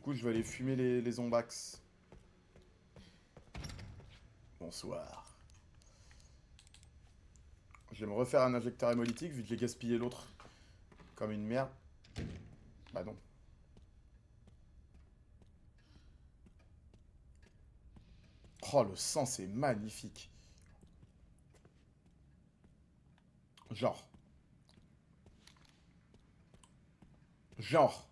coup, je vais aller fumer les zombax. Bonsoir. Je vais me refaire un injecteur hémolytique vu que j'ai gaspillé l'autre comme une merde. Bah non. Oh, le sang, c'est magnifique. Genre. Genre.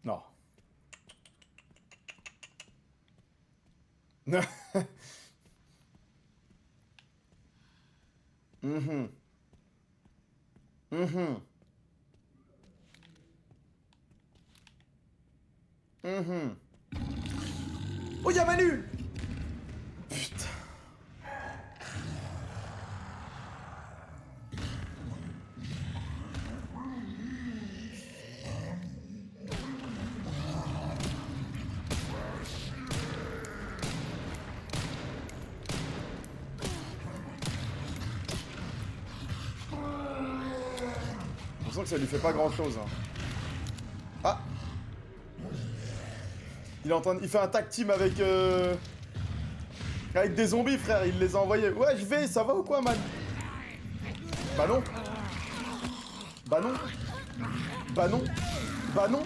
Non. Mhm. Mhm. Mhm. Oh, y'a Manu! Putain. On sent que ça lui fait pas grand chose. Hein. Ah! Il fait un tag team avec avec des zombies, frère. Il les a envoyés. Ouais, je vais. Ça va ou quoi, man? Bah non. Bah non. Bah non. Bah non.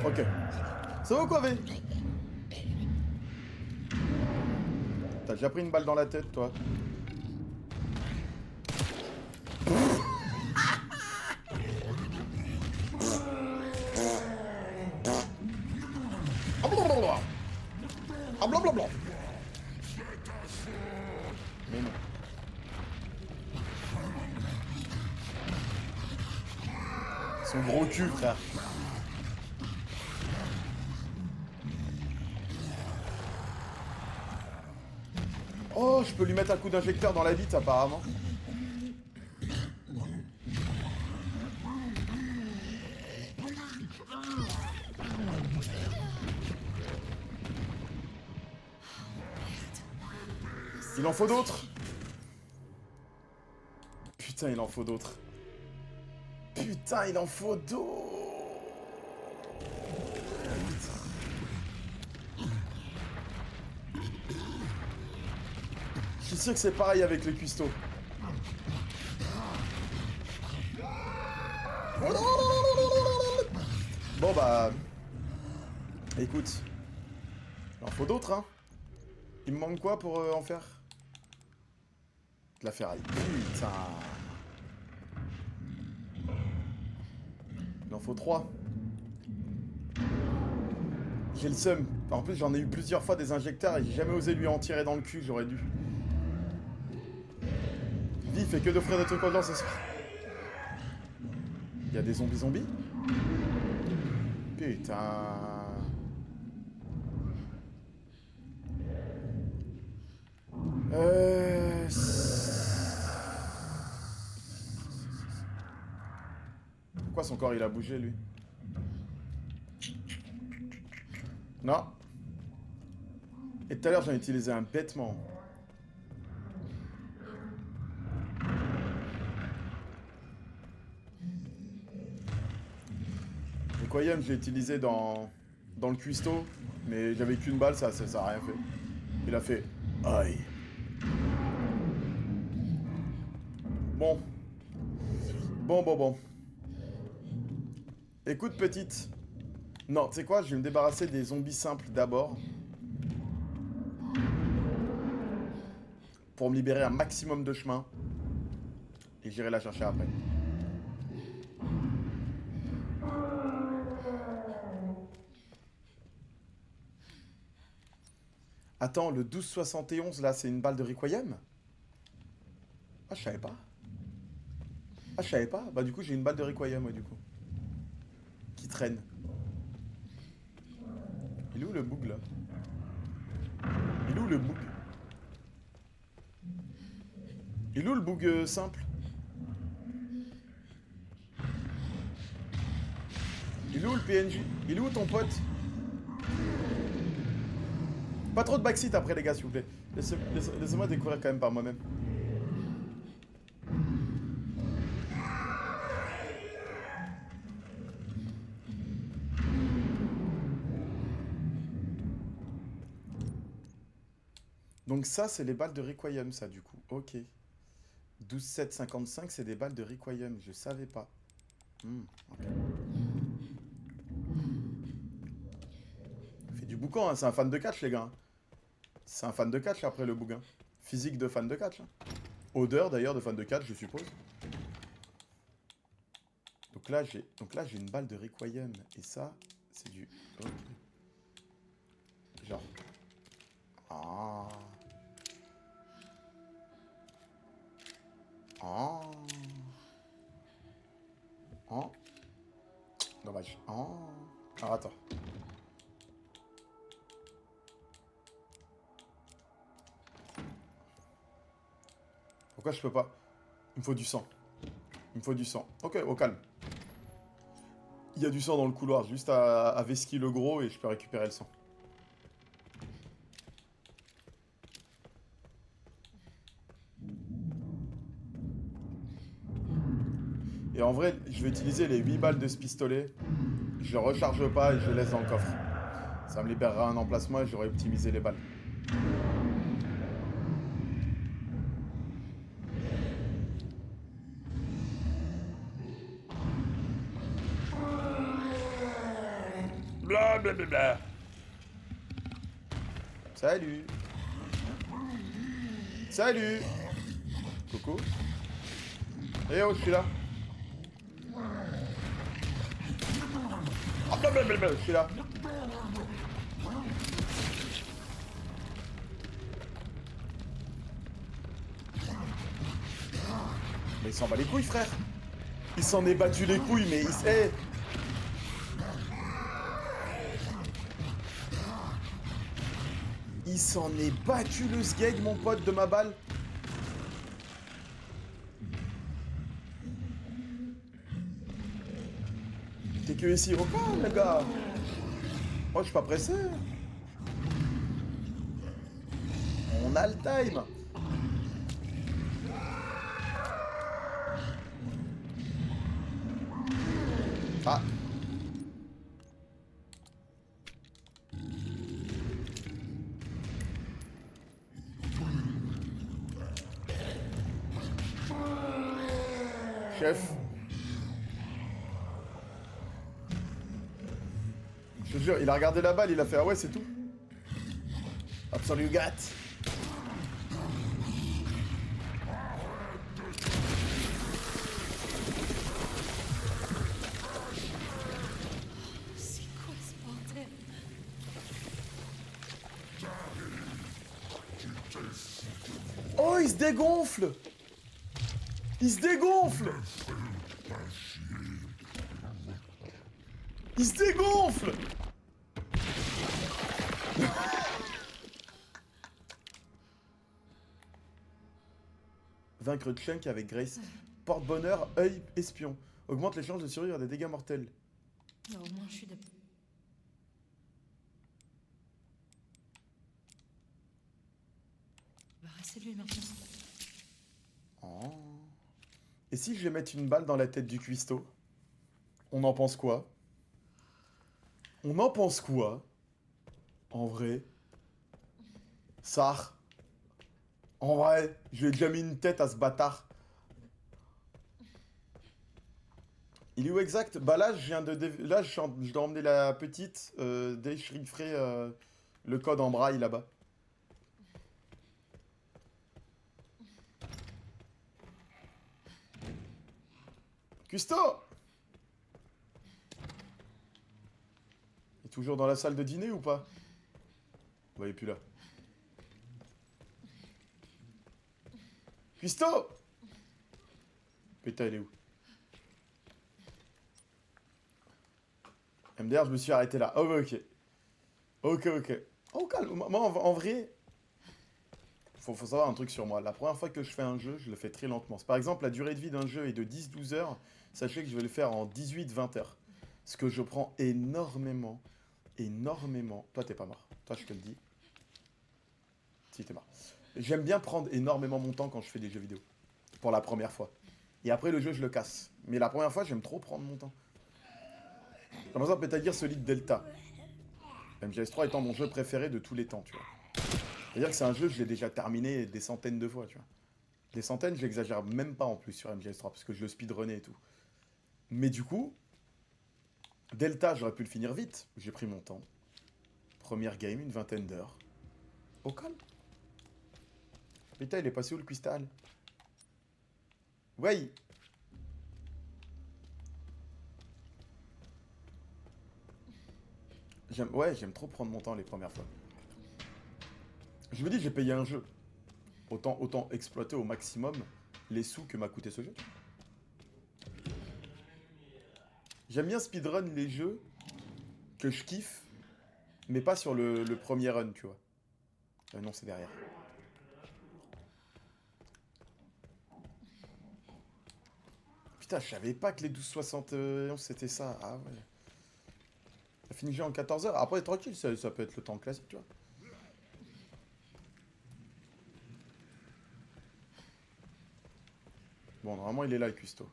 Ok. Ça va ou quoi, V? T'as déjà pris une balle dans la tête, toi? Ah blablabla. Ah blablabla. Mais non. Son gros cul, frère. Oh, je peux lui mettre un coup d'injecteur dans la bite, apparemment. Il en faut d'autres. Putain, il en faut d'autres. Putain, il en faut d'autres. Je suis sûr que c'est pareil avec le cuistot. Bon bah... Écoute. Il en faut d'autres, hein. Il me manque quoi pour en faire? De la ferraille. Putain. Il en faut 3. J'ai le seum. En plus, j'en ai eu plusieurs fois des injecteurs et j'ai jamais osé lui en tirer dans le cul, j'aurais dû. Vie fait que d'offrir des trucs aux gens ce soir. Il y a des zombies. Putain. Euh... Pourquoi son corps il a bougé lui? Non. Et tout à l'heure j'en ai utilisé un bêtement. Requiem j'ai utilisé dans le cuistot, mais j'avais qu'une balle, ça a rien fait. Il a fait aïe. Bon. Bon. Écoute petite. Non, tu sais quoi, je vais me débarrasser des zombies simples d'abord. Pour me libérer un maximum de chemin. Et j'irai la chercher après. Attends, le 1271 là, c'est une balle de Requiem? Ah, je savais pas. Ah, je savais pas. Bah, du coup, j'ai une balle de Requiem, moi, du coup. Qui traîne. Il est où le bug là? Il est où le bug? Il est où le bug simple? Il est où le PNJ? Il est où ton pote? Pas trop de backseat après les gars s'il vous plaît. Laissez-moi découvrir quand même par moi-même. Donc ça c'est les balles de Requiem ça du coup. Ok. 12,755 c'est des balles de Requiem. Je savais pas. Ok. Il fait du boucan, hein. C'est un fan de catch les gars. C'est un fan de catch après le bouquin. Physique de fan de catch. Hein. Odeur d'ailleurs de fan de catch je suppose. Donc là j'ai une balle de Requiem. Et ça, c'est du. Ok. Genre. Ah. Ah. Ah. Dommage. Ah. Alors attends. Pourquoi je peux pas? Il me faut du sang. Il me faut du sang. Ok, au calme. Il y a du sang dans le couloir, juste à Veski le gros et je peux récupérer le sang. Et en vrai, je vais utiliser les 8 balles de ce pistolet. Je le recharge pas et je le laisse dans le coffre. Ça me libérera un emplacement et j'aurai optimisé les balles. Bla bla bla bla. Salut. Salut. Coucou. Eh oh, je suis là. Ah, blablabla, je suis là. Mais il s'en bat les couilles, frère. Il s'en est battu les couilles, mais il sait. Il s'en est battu le sgeg, mon pote, de ma balle. T'es que ici au calme, les gars. Moi, je suis pas pressé. On a le time. Ah. Chef. Je te jure, il a regardé la balle, il a fait ah ouais, c'est tout. Absolu gat. C'est quoi ce bordel? Oh, il se dégonfle. Il se dégonfle. Il se dégonfle. Vaincre Chunk avec Grace. Porte-bonheur, œil, espion. Augmente les chances de survivre à des dégâts mortels. Non, au moins je suis de... Bah, restez lui maintenant. Oh. Et si je vais mettre une balle dans la tête du cuistot? On en pense quoi? On en pense quoi? En vrai? Sar? En vrai, je lui ai déjà mis une tête à ce bâtard. Il est où exact? Bah là, je viens de... Là, je dois emmener la petite déchiffrer le code en braille là-bas. Custo! Il est toujours dans la salle de dîner ou pas? Bah, il est plus là. Custo! Putain, il est où? MDR, je me suis arrêté là. Oh, ok. Ok, ok. Oh, calme. Moi, en vrai, faut savoir un truc sur moi. La première fois que je fais un jeu, je le fais très lentement. Par exemple, la durée de vie d'un jeu est de 10-12 heures. Sachez que je vais le faire en 18-20 heures. Parce que je prends énormément, énormément... Toi, t'es pas mort. Toi, je te le dis. Si, t'es mort. J'aime bien prendre énormément mon temps quand je fais des jeux vidéo. Pour la première fois. Et après, le jeu, je le casse. Mais la première fois, j'aime trop prendre mon temps. Par exemple, Metal Solid Delta. MGS3 étant mon jeu préféré de tous les temps, tu vois. C'est-à-dire que c'est un jeu, je l'ai déjà terminé des centaines de fois, tu vois. Des centaines, je l'exagère même pas en plus sur MGS3, parce que je le speedrunnais et tout. Mais du coup, Delta, j'aurais pu le finir vite. J'ai pris mon temps. Première game, une vingtaine d'heures. Au calme. Putain, il est passé où le cristal? Ouais. J'aime trop prendre mon temps les premières fois. Je me dis, j'ai payé un jeu. Autant exploiter au maximum les sous que m'a coûté ce jeu. J'aime bien speedrun les jeux que je kiffe, mais pas sur le premier run, tu vois. Non, c'est derrière. Putain, je savais pas que les 1271 c'était ça. Ah ouais. T'as fini le jeu en 14 heures. Après, tranquille, ça peut être le temps classique, tu vois. Bon, normalement, il est là, le cuistot.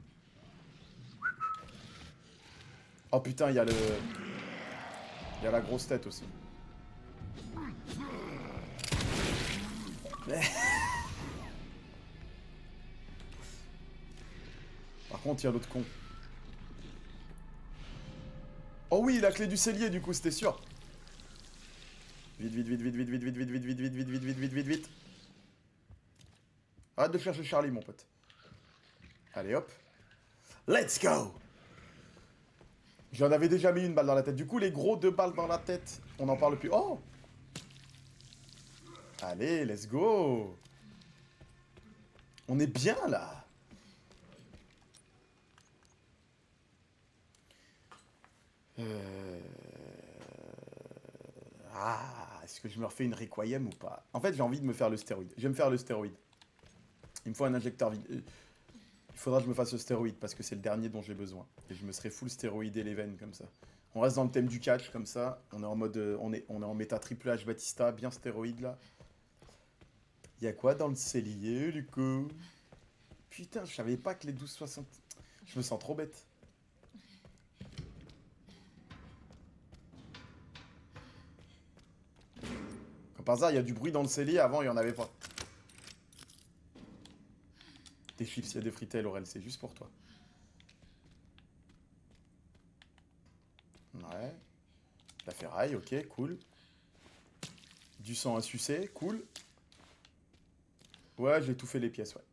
Oh putain, il y a le... Il y a la grosse tête aussi. Par contre, il y a l'autre con. Oh oui, la clé du cellier, du coup, c'était sûr. Vite, vite, vite, vite, vite, vite, vite, vite, vite, vite, vite, vite, vite, vite, vite, vite, vite. Arrête de chercher Charlie, mon pote. Allez, hop. Let's go! J'en avais déjà mis une balle dans la tête. Du coup, les gros 2 balles dans la tête, on n'en parle plus. Oh! Allez, let's go! On est bien, là! Ah, est-ce que je me refais une Requiem ou pas? En fait, j'ai envie de me faire le stéroïde. Je vais me faire le stéroïde. Il me faut un injecteur vide. Il faudra que je me fasse le stéroïde parce que c'est le dernier dont j'ai besoin. Et je me serai full stéroïdé les veines comme ça. On reste dans le thème du catch comme ça. On est en mode, on est en méta triple H Batista, bien stéroïde là. Il y a quoi dans le cellier du coup? Putain, je savais pas que les 1260... Je me sens trop bête. Comme par hasard, il y a du bruit dans le cellier. Avant, il y en avait pas. Des chips, il y a des frites, Laurel, c'est juste pour toi. Ouais. La ferraille, ok, cool. Du sang à sucer, cool. Ouais, j'ai tout fait les pièces, ouais.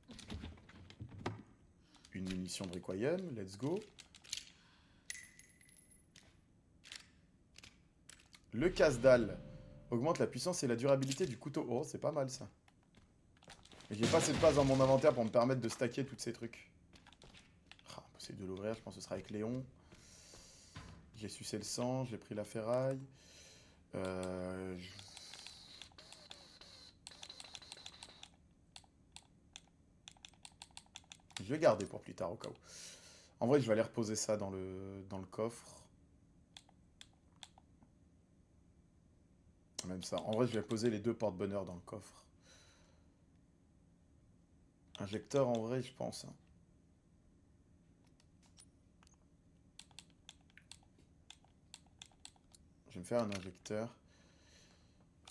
Une munition de Requiem, let's go. Le casse-dalle augmente la puissance et la durabilité du couteau. Oh, c'est pas mal ça. Et j'ai pas assez de place dans mon inventaire pour me permettre de stacker tous ces trucs. Ah, impossible de l'ouvrir, je pense que ce sera avec Léon. J'ai sucé le sang, j'ai pris la ferraille. Je vais garder pour plus tard au cas où. En vrai, je vais aller reposer ça dans le coffre. Même ça. En vrai, je vais poser les 2 porte-bonheur dans le coffre. Injecteur, en vrai, je pense. Hein. Je vais me faire un injecteur.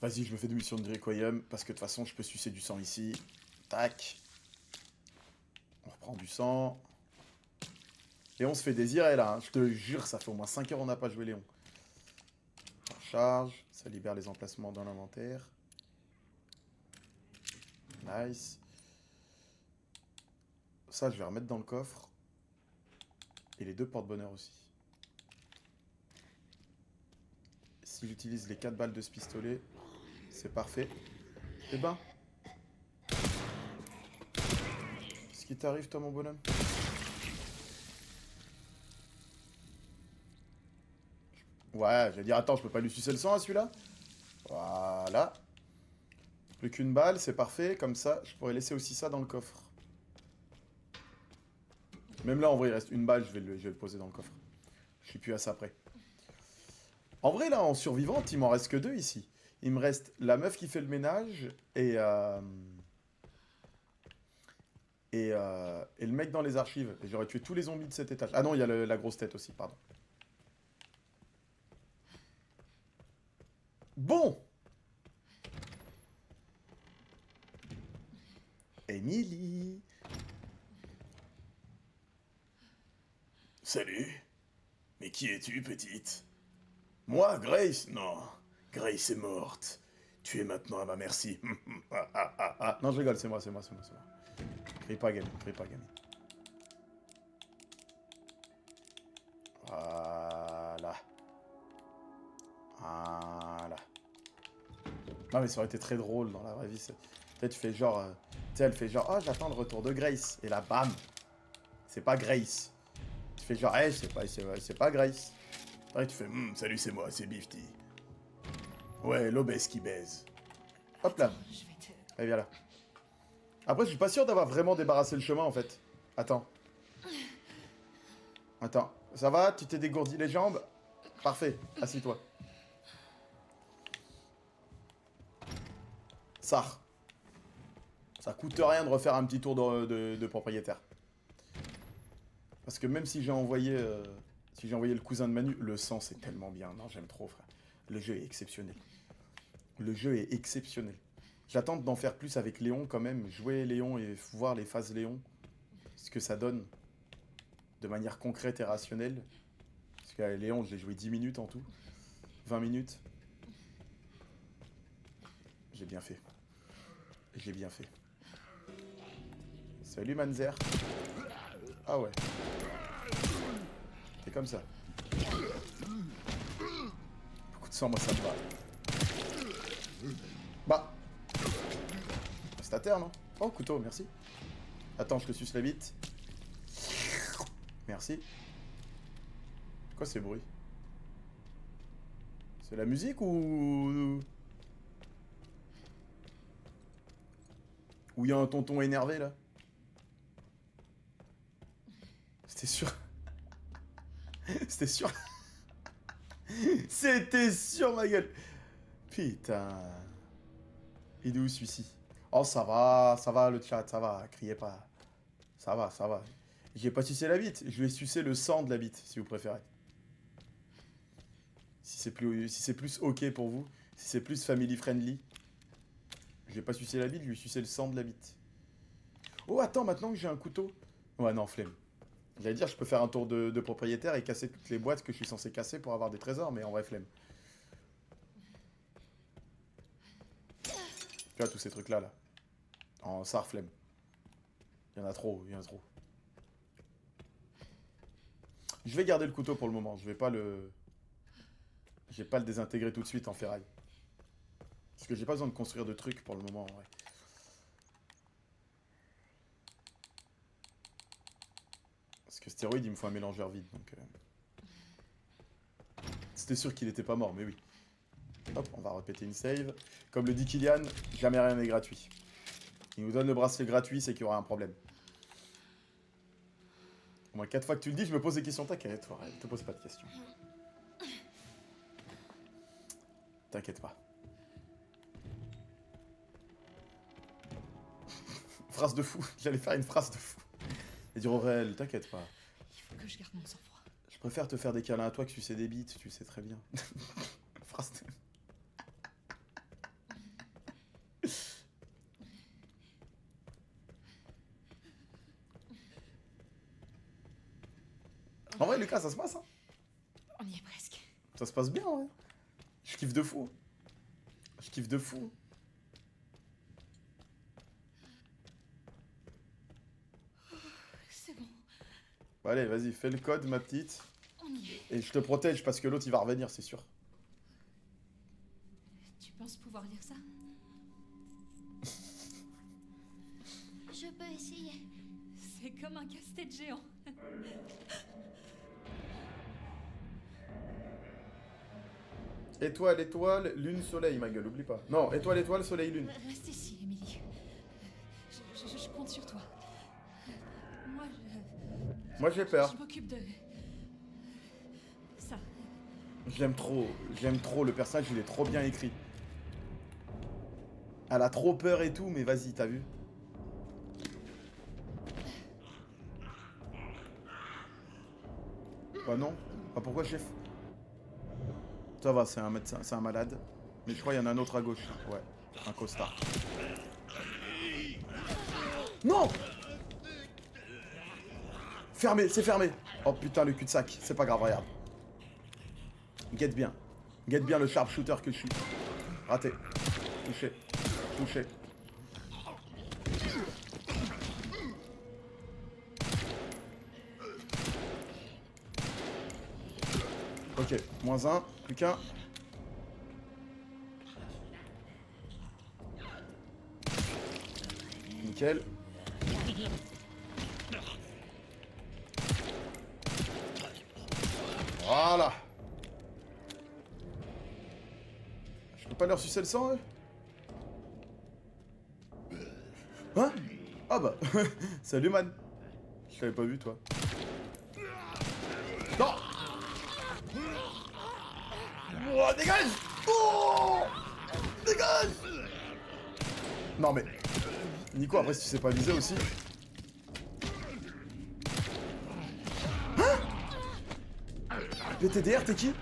Vas-y, je me fais des missions de Requiem, parce que de toute façon, je peux sucer du sang ici. Tac. On reprend du sang. Léon se fait désirer, là. Hein. Je te jure, ça fait au moins 5 heures qu'on n'a pas joué Léon. Recharge. Ça libère les emplacements dans l'inventaire. Nice. Ça, je vais remettre dans le coffre. Et les 2 porte-bonheur aussi. Si j'utilise les 4 balles de ce pistolet, c'est parfait. Eh ben. Qu'est-ce qui t'arrive, toi, mon bonhomme? Ouais, j'allais dire, attends, je peux pas lui sucer le sang à celui-là? Voilà. Plus qu'une balle, c'est parfait. Comme ça, je pourrais laisser aussi ça dans le coffre. Même là, en vrai, il reste une balle, je vais le poser dans le coffre. Je suis plus à ça près. En vrai, là, en survivante, il m'en reste que 2 ici. Il me reste la meuf qui fait le ménage et le mec dans les archives. Et j'aurais tué tous les zombies de cet étage. Ah non, il y a la grosse tête aussi, pardon. Bon. Emily. Salut. Mais qui es-tu, petite? Moi, Grace? Non. Grace est morte. Tu es maintenant à ma merci. Ah, non, je rigole, c'est moi. Crie pas, Gami, crie pas, Gami. Voilà. Voilà. Non, mais ça aurait été très drôle dans la vraie vie. Peut-être tu fais genre... tu sais, elle fait genre, oh, j'attends le retour de Grace. Et là, bam. C'est pas Grace. Tu fais genre, hey, c'est pas Grace. Après, tu fais, salut, c'est moi, c'est Bifty. Ouais, l'obèse qui baise. Hop là. Attends, je vais te... Allez, viens là. Après, je suis pas sûr d'avoir vraiment débarrassé le chemin, en fait. Attends. Attends. Ça va? Tu t'es dégourdi les jambes? Parfait. Assis-toi. Ça. Ça coûte rien de refaire un petit tour de propriétaire. Parce que même si j'ai envoyé... le cousin de Manu, le sang, c'est tellement bien. Non, j'aime trop, frère. Le jeu est exceptionnel. Le jeu est exceptionnel. J'attends d'en faire plus avec Léon quand même. Jouer Léon et voir les phases Léon. Ce que ça donne. De manière concrète et rationnelle. Parce que Léon, je l'ai joué 10 minutes en tout. 20 minutes. J'ai bien fait. J'ai bien fait. Salut Manzer. Ah ouais. C'est comme ça. Beaucoup de sang, moi ça me va. Bah. C'est à terre, non? Oh, couteau, merci. Attends, je te suce la bite. Merci. C'est quoi ces bruits? C'est la musique ou... Ou il y a un tonton énervé, là? C'était sûr. C'était sûr. C'était sûr, ma gueule. Putain. Il est où celui-ci? Oh, ça va le chat, ça va, criez pas. Ça va, ça va. J'ai pas sucé la bite, je vais sucer le sang de la bite, si vous préférez. Si c'est plus ok pour vous, si c'est plus family friendly. Je vais pas sucer la bite, je vais sucer le sang de la bite. Oh, attends, maintenant que j'ai un couteau. Ouais, non, flemme. J'allais dire, je peux faire un tour de propriétaire et casser toutes les boîtes que je suis censé casser pour avoir des trésors, mais en vrai, flemme. Tu vois, tous ces trucs-là, là. En sar, flemme. Il y en a trop, il y en a trop. Je vais garder le couteau pour le moment, je vais pas le... Je vais pas le désintégrer tout de suite en ferraille. Parce que j'ai pas besoin de construire de trucs pour le moment, en vrai. Parce que stéroïde, il me faut un mélangeur vide, donc... C'était sûr qu'il était pas mort, mais oui. Hop, on va répéter une save. Comme le dit Kylian, jamais rien n'est gratuit. Il nous donne le bracelet gratuit, c'est qu'il y aura un problème. Au moins 4 fois que tu le dis, je me pose des questions. T'inquiète, ouais, te pose pas de questions. T'inquiète pas. Phrase de fou. J'allais faire une phrase de fou. Et dire Aurel, t'inquiète pas. Il faut que je garde mon sang-froid. Je préfère te faire des câlins à toi que sucer des bites, tu le sais très bien. Phrase de... En vrai, Lucas, ça se passe, hein? On y est presque. Ça se passe bien, ouais. Je kiffe de fou. Je kiffe de fou. C'est bon, Bon, allez, vas-y, fais le code, ma petite. on y est. Et je te protège parce que l'autre, il va revenir, c'est sûr. Tu penses pouvoir lire ça? Je peux essayer. C'est comme un casse-tête géant. Étoile, étoile, lune, soleil, ma gueule, oublie pas. Non, étoile, étoile, soleil, lune. Reste ici, Émilie. Je compte sur toi. Moi, Moi, j'ai peur. je m'occupe de J'aime trop, le personnage il est trop bien écrit. Elle a trop peur et tout, mais vas-y, t'as vu? Bah non. Bah pourquoi chef? Ça va, c'est un médecin, c'est un malade. Mais je crois qu'il y en a un autre à gauche. Ouais, un costard. Non! Fermé, c'est fermé. Oh putain, le cul-de-sac. C'est pas grave, regarde. Guette bien. Guette bien le sharpshooter que je suis. Raté. Touché. Touché. Ok, moins un, plus qu'un. Nickel. Voilà. Je peux pas leur sucer le sang, eux? Hein? Ah bah, salut man. Je t'avais pas vu, toi. Non! Oh, dégage! Oh! Dégage! Non mais... Nico, après si tu sais pas viser aussi... Hein? PTDR, t'es qui?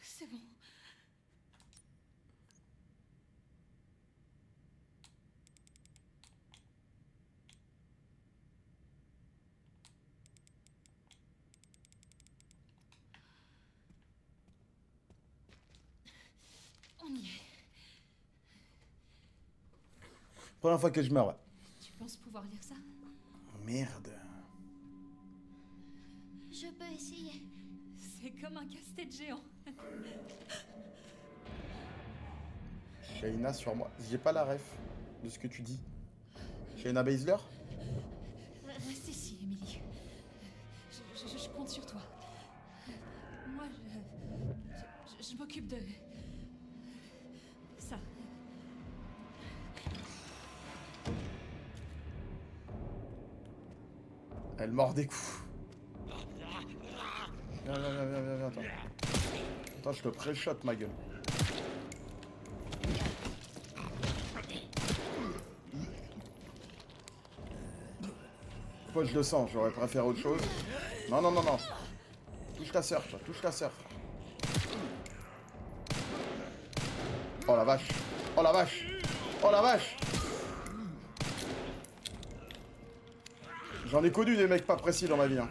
C'est bon. On y est. Première fois que je meurs, ouais. Tu penses pouvoir lire ça? Merde. Je peux essayer. C'est comme un casse-tête géant. Shayna sur moi. J'ai pas la ref de ce que tu dis. Shayna Baszler? Reste ici, Emily. Je compte sur toi. Moi, je m'occupe de... ça. Elle mord des coups. Viens, attends. Attends, je te pré-shot, ma gueule. Moi, je le sens, j'aurais préféré autre chose. Non. Touche ta sœur, toi, touche ta sœur. Oh la vache. Oh la vache. Oh la vache. J'en ai connu des mecs pas précis dans ma vie, hein.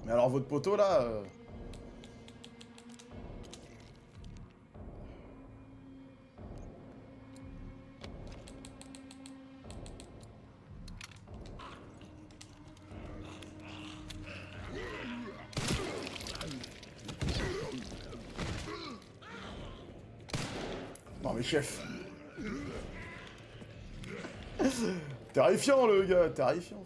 Mais alors votre poteau là... Non mais chef. Terrifiant le gars, terrifiant.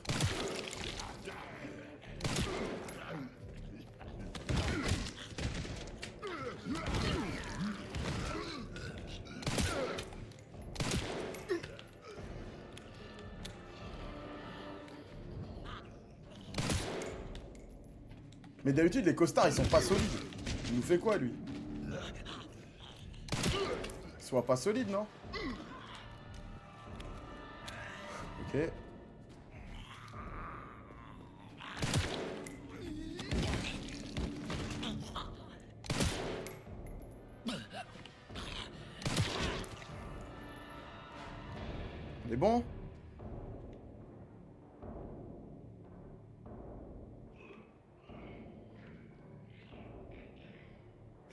Mais d'habitude les costards ils sont pas solides. Il nous fait quoi lui? Soit pas solide, non? Ok. On est bon?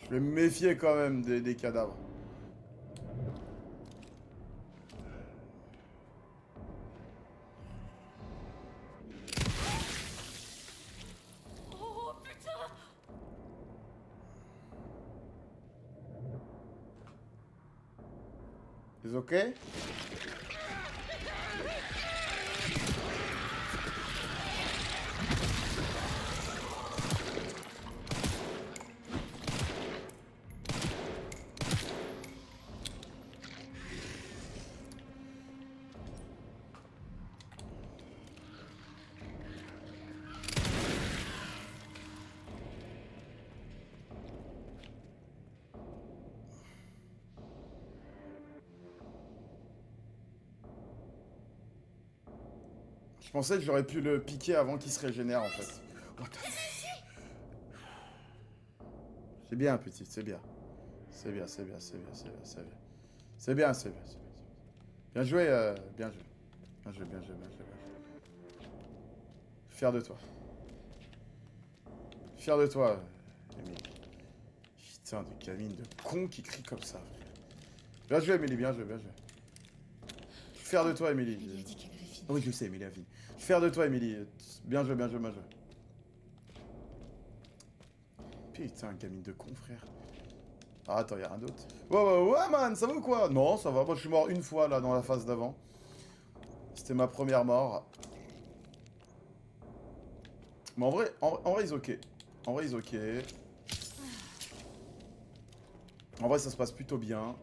Je vais me méfier quand même des cadavres. C'est ok? Je pensais que j'aurais pu le piquer avant qu'il se régénère en fait. Oh, c'est bien, petit, c'est bien. C'est bien, c'est bien, c'est bien, c'est bien, c'est bien. C'est bien, c'est bien, c'est bien. Bien joué, bien joué. Bien joué, bien joué, bien joué, bien joué. Fier de toi. Fier de toi, Émilie. Putain de gamine de con qui crie comme ça. Bien joué, Émilie, bien joué, bien joué. Je suis fier de toi, Émilie. Il a dit qu'elle avait fini. Oui, je sais, Émilie a fini. Je suis fier de toi, Émilie. Bien joué, bien joué, bien joué. Putain, gamine de con, frère. Ah, attends, y'a rien d'autre. Ouais, man, ça va ou quoi? Non, ça va. Moi, je suis mort une fois, là, dans la phase d'avant. C'était ma première mort. Mais en vrai, ils ok. En vrai, ils ok. En vrai, ça se passe plutôt bien.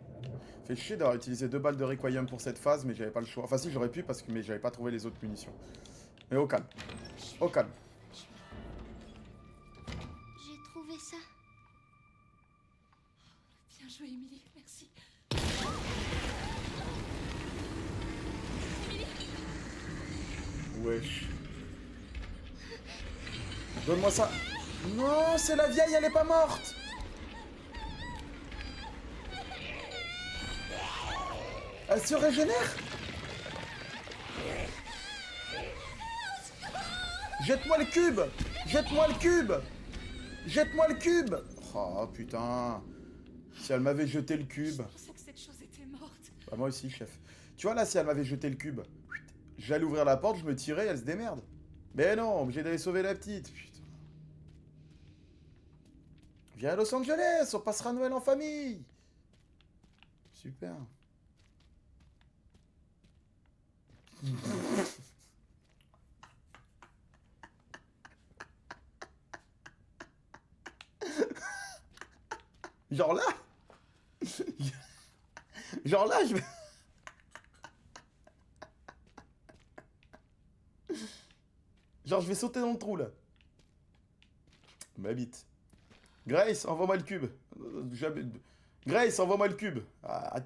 Fait chier d'avoir utilisé 2 balles de Requiem pour cette phase, mais j'avais pas le choix. Enfin, si, j'aurais pu, parce que mais j'avais pas trouvé les autres munitions. Mais au calme. Au calme. J'ai trouvé ça. Bien joué, Émilie, merci. Wesh. Donne-moi ça. Non, c'est la vieille, elle est pas morte. Elle se régénère. Jette-moi le cube. Jette-moi le cube. Jette-moi le cube. Oh putain. Si elle m'avait jeté le cube. Je pensais que cette chose était morte. Bah moi aussi, chef. Tu vois là, si elle m'avait jeté le cube, j'allais ouvrir la porte, je me tirais, elle se démerde. Mais non, obligé d'aller sauver la petite. Putain. Viens à Los Angeles, on passera Noël en famille. Super. Genre là. Genre là, je vais... Genre, je vais sauter dans le trou, là. Ma bite. Grace, envoie-moi le cube. Grace, envoie-moi le cube. Ah,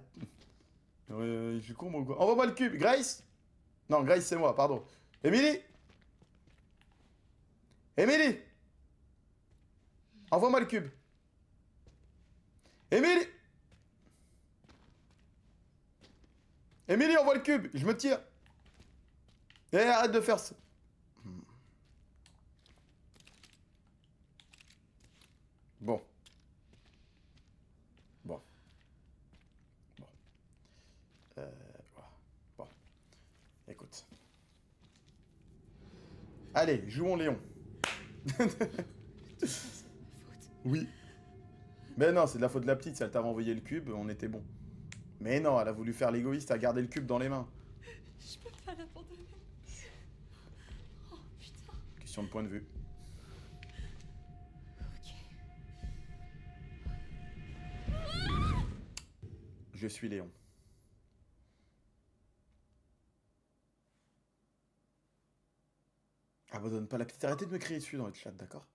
je suis con, moi, ou quoi? Envoie-moi le cube. Grace? Non, Grace, c'est moi, pardon. Émilie? Émilie? Envoie-moi le cube. Émilie? Émilie, envoie le cube. Je me tire. Eh, arrête de faire ça. Bon. Bon. Bon. Voilà. Bon. Écoute. Allez, jouons Léon. Faute. Oui. Mais non, c'est de la faute de la petite. Si elle t'avait envoyé le cube, on était bon. Mais non, elle a voulu faire l'égoïste à garder le cube dans les mains. Je peux pas l'abandonner. Oh putain. Question de point de vue. Ok. Je suis Léon. Abandonne pas la petite. Arrêtez de me crier dessus dans le chat, d'accord?